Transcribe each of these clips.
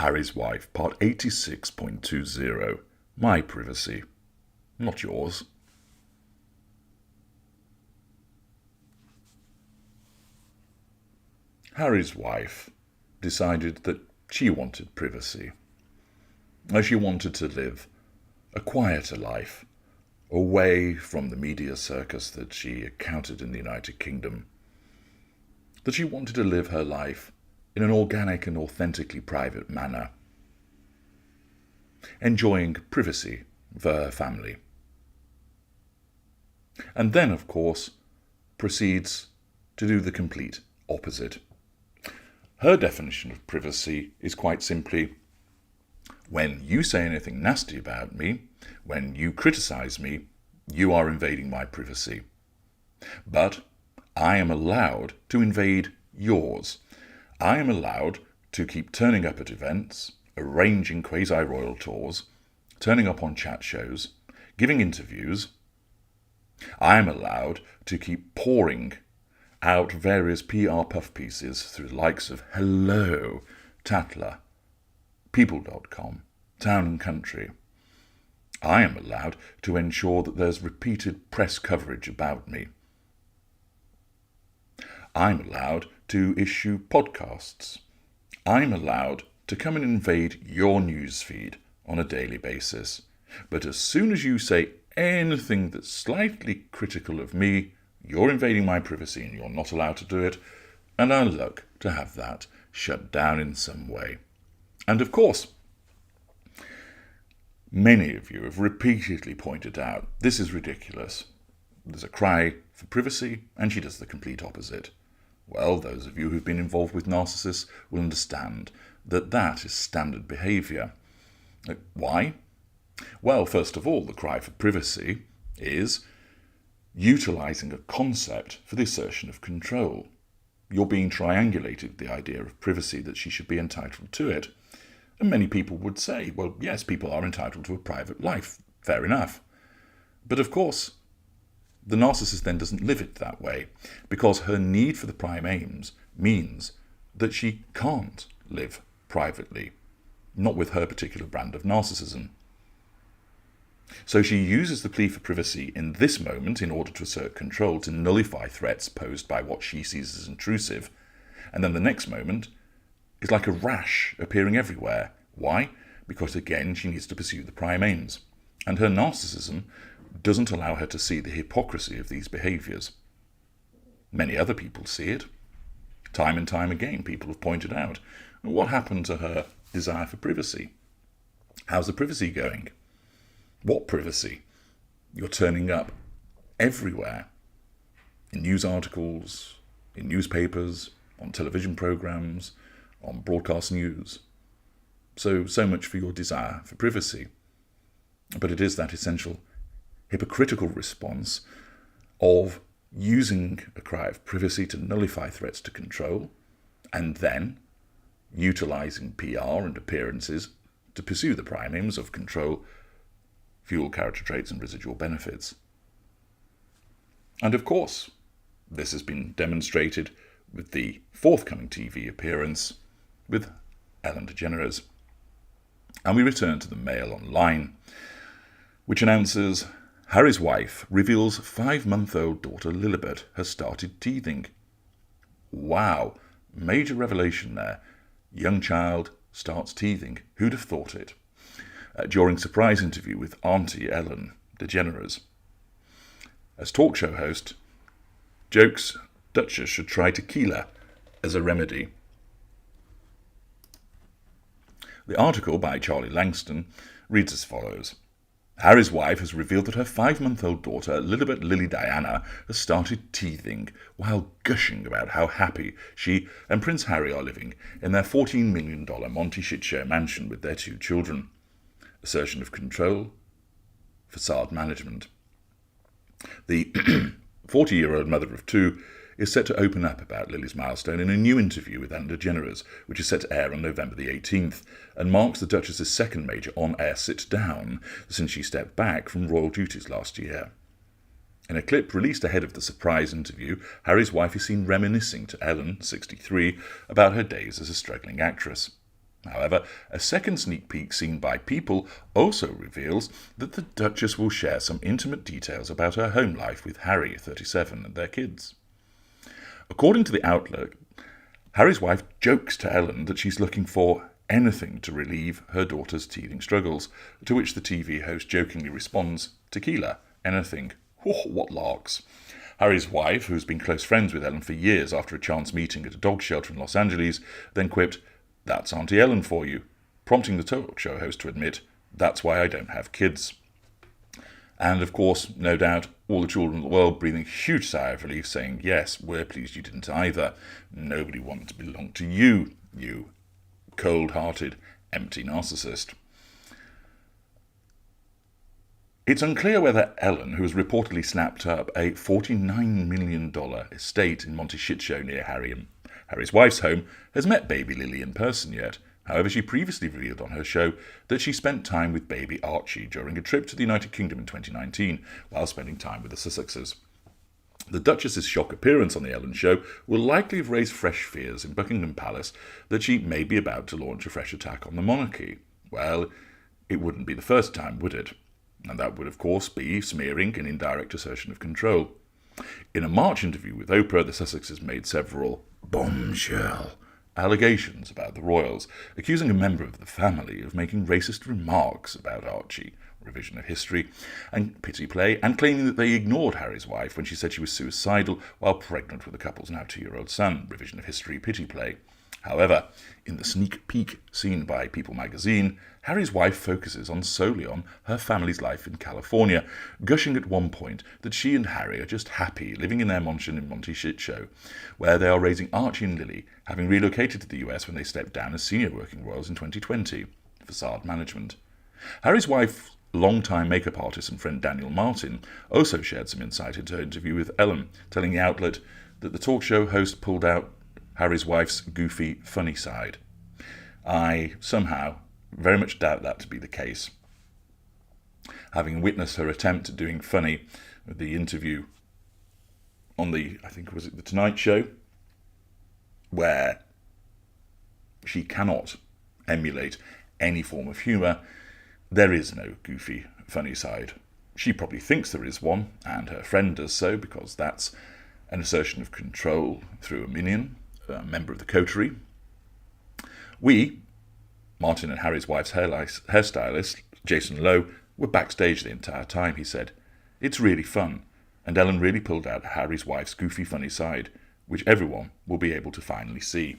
Harry's Wife, part 86.20. My privacy, not yours. Harry's wife decided that she wanted privacy. She wanted to live a quieter life, away from the media circus that she encountered in the United Kingdom. That she wanted to live her life in an organic and authentically private manner, enjoying privacy for her family. And then, of course, proceeds to do the complete opposite. Her definition of privacy is quite simply, when you say anything nasty about me, when you criticise me, you are invading my privacy. But I am allowed to invade yours. I am allowed to keep turning up at events, arranging quasi-royal tours, turning up on chat shows, giving interviews. I am allowed to keep pouring out various PR puff pieces through the likes of Hello, Tatler, People.com, Town and Country. I am allowed to ensure that there's repeated press coverage about me. I'm allowed to issue podcasts. I'm allowed to come and invade your newsfeed on a daily basis. But as soon as you say anything that's slightly critical of me, you're invading my privacy and you're not allowed to do it, and I'll look to have that shut down in some way. And of course, many of you have repeatedly pointed out this is ridiculous. There's a cry for privacy and she does the complete opposite. Well, those of you who've been involved with Narcissists will understand that that is standard behaviour. Why? Well, first of all, the cry for privacy is utilising a concept for the assertion of control. You're being triangulated, the idea of privacy, that she should be entitled to it. And many people would say, well, yes, people are entitled to a private life. Fair enough. But of course, the narcissist then doesn't live it that way, because her need for the prime aims means that she can't live privately, not with her particular brand of narcissism. So she uses the plea for privacy in this moment in order to assert control, to nullify threats posed by what she sees as intrusive. And then the next moment is like a rash appearing everywhere. Why? Because again, she needs to pursue the prime aims. And her narcissism doesn't allow her to see the hypocrisy of these behaviours. Many other people see it. Time and time again, people have pointed out, what happened to her desire for privacy? How's the privacy going? What privacy? You're turning up everywhere, in news articles, in newspapers, on television programmes, on broadcast news. So much for your desire for privacy. But it is that essential hypocritical response of using a cry of privacy to nullify threats to control, and then utilising PR and appearances to pursue the prime aims of control, fuel character traits and residual benefits. And of course, this has been demonstrated with the forthcoming TV appearance with Ellen DeGeneres. And we return to the Mail Online, which announces Harry's wife reveals 5-month-old daughter Lilibet has started teething. Wow, major revelation there. Young child starts teething. Who'd have thought it? During surprise interview with Auntie Ellen DeGeneres. As talk show host, jokes Duchess should try tequila as a remedy. The article by Charlie Langston reads as follows. Harry's wife has revealed that her 5-month-old daughter, Lilibet Lily Diana, has started teething while gushing about how happy she and Prince Harry are living in their $14 million Monty Shitshow mansion with their 2 children. Assertion of control, facade management. The 40-year-old mother of 2 is set to open up about Lily's milestone in a new interview with Ellen DeGeneres, which is set to air on November the 18th, and marks the Duchess's second major on-air sit-down since she stepped back from royal duties last year. In a clip released ahead of the surprise interview, Harry's wife is seen reminiscing to Ellen, 63, about her days as a struggling actress. However, a second sneak peek seen by People also reveals that the Duchess will share some intimate details about her home life with Harry, 37, and their kids. According to the outlet, Harry's wife jokes to Ellen that she's looking for anything to relieve her daughter's teething struggles, to which the TV host jokingly responds, "Tequila, anything. Oh, what larks." Harry's wife, who's been close friends with Ellen for years after a chance meeting at a dog shelter in Los Angeles, then quipped, "That's Auntie Ellen for you," prompting the talk show host to admit, "That's why I don't have kids." And of course, no doubt, all the children in the world breathing a huge sigh of relief, saying, "Yes, we're pleased you didn't either. Nobody wanted to belong to you, you cold-hearted, empty narcissist." It's unclear whether Ellen, who has reportedly snapped up a $49 million estate in Monte Shitshow near Harry's wife's home, has met baby Lily in person yet. However, she previously revealed on her show that she spent time with baby Archie during a trip to the United Kingdom in 2019, while spending time with the Sussexes. The Duchess's shock appearance on the Ellen show will likely have raised fresh fears in Buckingham Palace that she may be about to launch a fresh attack on the monarchy. Well, it wouldn't be the first time, would it? And that would, of course, be smearing and indirect assertion of control. In a March interview with Oprah, the Sussexes made several bombshell allegations about the royals, accusing a member of the family of making racist remarks about Archie, revision of history, and pity play, and claiming that they ignored Harry's wife when she said she was suicidal while pregnant with the couple's now 2-year-old son, revision of history, pity play. However, in the sneak peek seen by People magazine, Harry's wife focuses solely on her family's life in California, gushing at one point that she and Harry are just happy living in their mansion in Monte Shitshow, where they are raising Archie and Lily, having relocated to the US when they stepped down as senior working royals in 2020. Facade management. Harry's wife, longtime makeup artist and friend Daniel Martin, also shared some insight into her interview with Ellen, telling the outlet that the talk show host pulled out Harry's wife's goofy, funny side. I somehow very much doubt that to be the case. Having witnessed her attempt at doing funny with the interview on the Tonight Show, where she cannot emulate any form of humour, there is no goofy, funny side. She probably thinks there is one, and her friend does so, because that's an assertion of control through a minion, a member of the coterie. We, Martin and Harry's wife's hairstylist, Jason Lowe, were backstage the entire time, he said. "It's really fun, and Ellen really pulled out Harry's wife's goofy, funny side, which everyone will be able to finally see."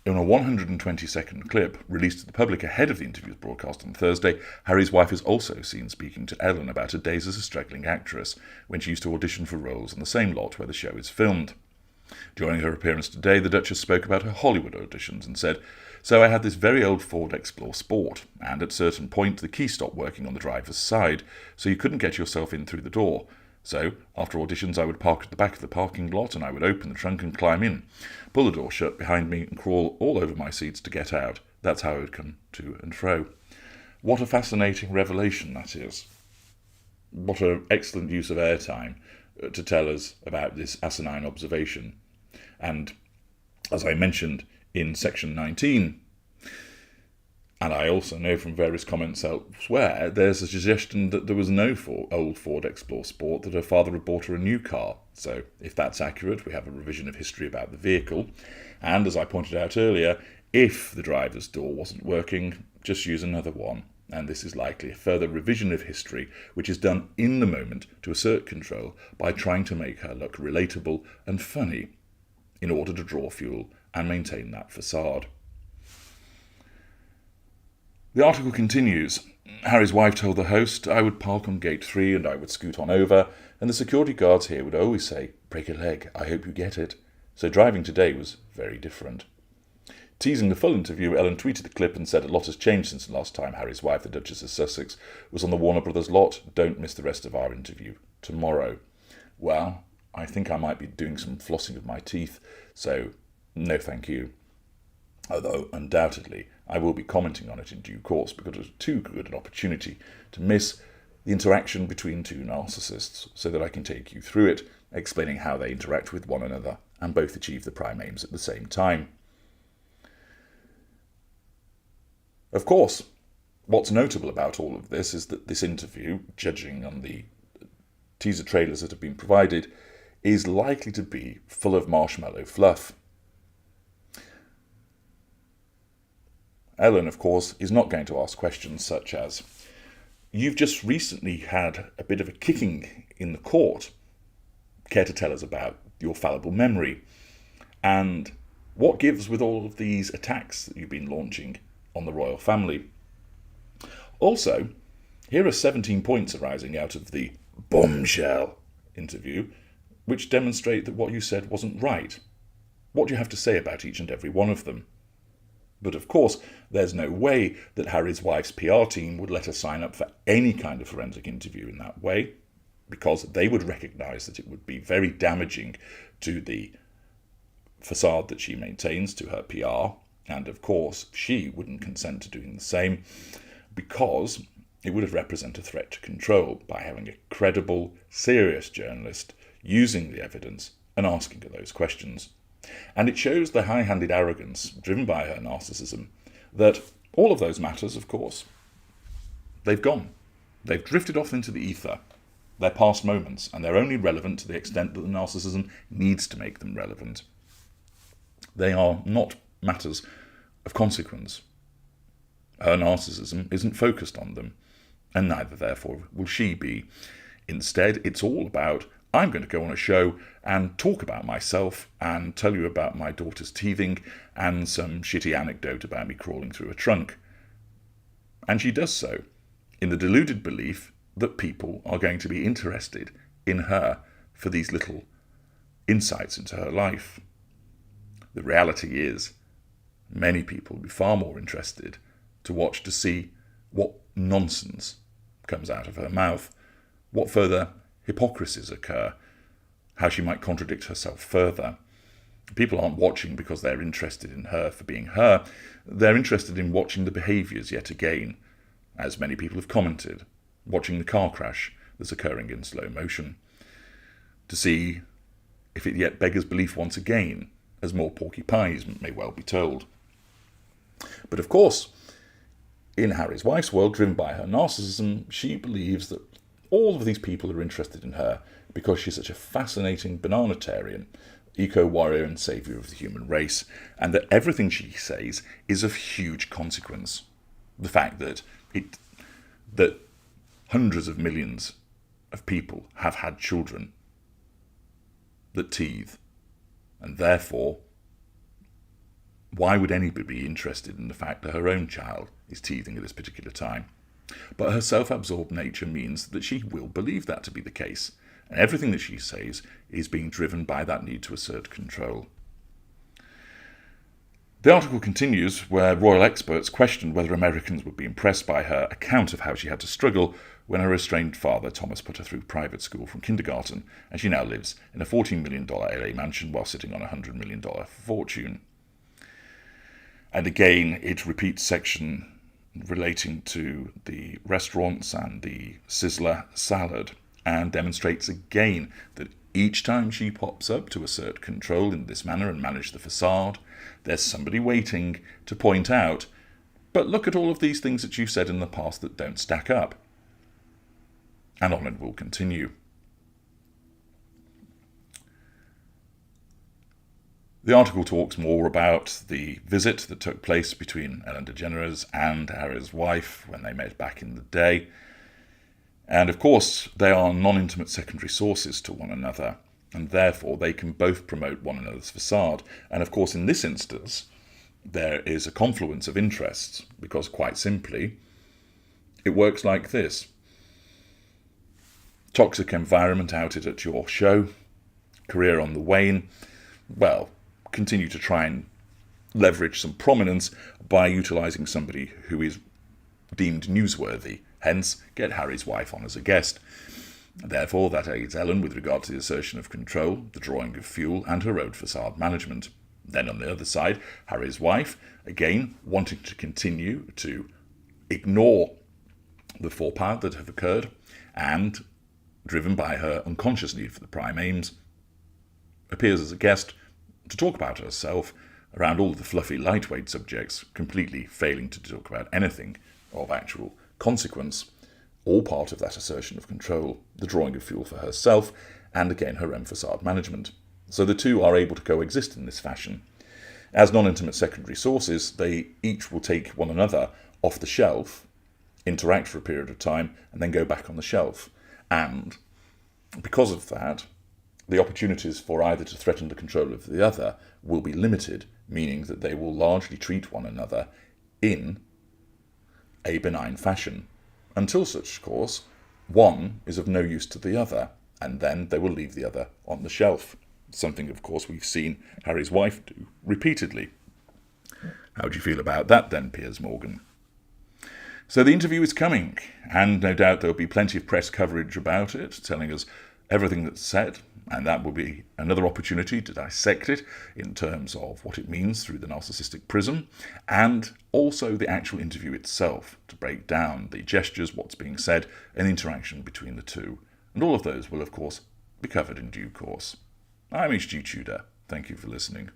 In a 120-second clip released to the public ahead of the interview's broadcast on Thursday, Harry's wife is also seen speaking to Ellen about her days as a struggling actress, when she used to audition for roles on the same lot where the show is filmed. During her appearance today, the Duchess spoke about her Hollywood auditions and said, "So I had this very old Ford Explorer Sport, and at a certain point the key stopped working on the driver's side, so you couldn't get yourself in through the door. So, after auditions, I would park at the back of the parking lot and I would open the trunk and climb in, pull the door shut behind me and crawl all over my seats to get out. That's how I would come to and fro." What a fascinating revelation that is. What an excellent use of airtime to tell us about this asinine observation. And as I mentioned in section 19, and I also know from various comments elsewhere, there's a suggestion that there was no old Ford Explorer Sport, that her father had bought her a new car. So if that's accurate, we have a revision of history about the vehicle. And as I pointed out earlier, if the driver's door wasn't working, just use another one. And this is likely a further revision of history, which is done in the moment to assert control by trying to make her look relatable and funny in order to draw fuel and maintain that facade. The article continues. Harry's wife told the host, "I would park on gate 3 and I would scoot on over, and the security guards here would always say, 'Break a leg, I hope you get it.' So driving today was very different." Teasing the full interview, Ellen tweeted the clip and said, "A lot has changed since the last time Harry's wife, the Duchess of Sussex, was on the Warner Brothers lot. Don't miss the rest of our interview tomorrow." Well, I think I might be doing some flossing of my teeth, so no thank you. Although, undoubtedly, I will be commenting on it in due course, because it was too good an opportunity to miss the interaction between two narcissists, so that I can take you through it explaining how they interact with one another and both achieve the prime aims at the same time. Of course, what's notable about all of this is that this interview, judging on the teaser trailers that have been provided, is likely to be full of marshmallow fluff. Ellen, of course, is not going to ask questions such as, "You've just recently had a bit of a kicking in the court. Care to tell us about your fallible memory? And what gives with all of these attacks that you've been launching on the royal family? Also, here are 17 points arising out of the bombshell interview, which demonstrate that what you said wasn't right. What do you have to say about each and every one of them?" But of course, there's no way that Harry's wife's PR team would let her sign up for any kind of forensic interview in that way, because they would recognise that it would be very damaging to the facade that she maintains, to her PR, and of course she wouldn't consent to doing the same, because it would have represented a threat to control by having a credible, serious journalist using the evidence and asking her those questions. And it shows the high-handed arrogance driven by her narcissism that all of those matters, of course, they've gone. They've drifted off into the ether. They're past moments, and they're only relevant to the extent that the narcissism needs to make them relevant. They are not matters of consequence. Her narcissism isn't focused on them, and neither, therefore, will she be. Instead, it's all about, I'm going to go on a show and talk about myself and tell you about my daughter's teething and some shitty anecdote about me crawling through a trunk. And she does so in the deluded belief that people are going to be interested in her for these little insights into her life. The reality is, many people will be far more interested to watch to see what nonsense comes out of her mouth, what further hypocrisies occur, how she might contradict herself further. People aren't watching because they're interested in her for being her. They're interested in watching the behaviours yet again, as many people have commented, watching the car crash that's occurring in slow motion, to see if it yet beggars belief once again, as more porky pies may well be told. But of course, in Harry's wife's world, driven by her narcissism, she believes that all of these people are interested in her because she's such a fascinating bananatarian, eco-warrior and saviour of the human race, and that everything she says is of huge consequence. The fact that hundreds of millions of people have had children that teethe, and therefore, why would anybody be interested in the fact that her own child is teething at this particular time? But her self-absorbed nature means that she will believe that to be the case, and everything that she says is being driven by that need to assert control. The article continues where royal experts questioned whether Americans would be impressed by her account of how she had to struggle when her estranged father, Thomas, put her through private school from kindergarten, and she now lives in a $14 million LA mansion while sitting on a $100 million fortune. And again, it repeats section relating to the restaurants and the Sizzler salad, and demonstrates again that each time she pops up to assert control in this manner and manage the facade, there's somebody waiting to point out, but look at all of these things that you've said in the past that don't stack up. And on it will continue. The article talks more about the visit that took place between Ellen DeGeneres and Harry's wife when they met back in the day. And of course, they are non-intimate secondary sources to one another, and therefore they can both promote one another's facade. And of course, in this instance, there is a confluence of interests, because quite simply, it works like this. Toxic environment outed at your show, career on the wane, well, continue to try and leverage some prominence by utilising somebody who is deemed newsworthy, hence get Harry's wife on as a guest. Therefore, that aids Ellen with regard to the assertion of control, the drawing of fuel, and her own facade management. Then on the other side, Harry's wife, again, wanting to continue to ignore the faux pas that have occurred, and driven by her unconscious need for the prime aims, appears as a guest to talk about herself around all of the fluffy, lightweight subjects, completely failing to talk about anything of actual consequence, all part of that assertion of control, the drawing of fuel for herself, and again her own facade management. So the two are able to coexist in this fashion. As non-intimate secondary sources, they each will take one another off the shelf, interact for a period of time, and then go back on the shelf. And because of that, the opportunities for either to threaten the control of the other will be limited, meaning that they will largely treat one another in a benign fashion, until such, of course, one is of no use to the other, and then they will leave the other on the shelf. Something, of course, we've seen Harry's wife do repeatedly. How do you feel about that then, Piers Morgan? So the interview is coming, and no doubt there'll be plenty of press coverage about it, telling us everything that's said, and that will be another opportunity to dissect it in terms of what it means through the narcissistic prism, and also the actual interview itself, to break down the gestures, what's being said, and the interaction between the two. And all of those will, of course, be covered in due course. I'm H.G. Tudor. Thank you for listening.